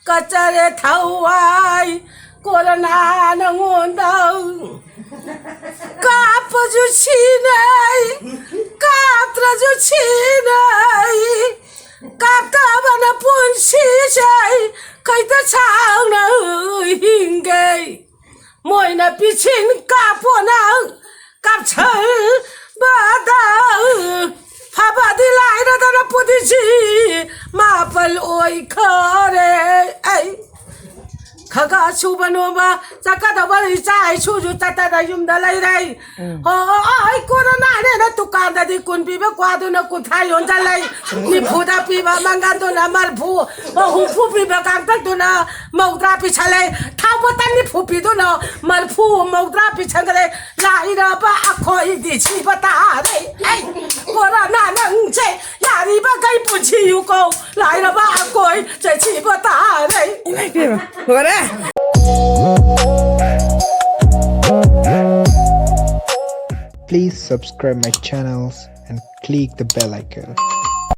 个这里头啊，过了那能我等，嘎不就起来，嘎不就起来，嘎达把那本起来，开得长了应该，每那比亲嘎不能，嘎成不得。พระบาทหลายนะท่านพุทธชีมาเปลโอยคาเรไอข้าก็ชูบโนมาจากกัตวาริจายชูจุตตาได้ยุมดาไลไรโอ้ยกูน่าเนี่ยนะตุการดาดิคุณปีบกว่าดูนะกูทายอนดาไลนี่พูดปีบมังกันตัวนะมาลพูหูพูปีบกันตั้งตัวนะมองตราพิชเลยท้าวตันนี่พูปีตัวนะมาลพูมองตราพิชันเลยลายระบะคอยดิชีปตาเลยไอ้กูน่านังเจยานี่บ้าไก่ปุ่นชีอยู่กูลายระบะคอยใจชีปตาเลย หัวได้ Please subscribe my channels and click the bell icon.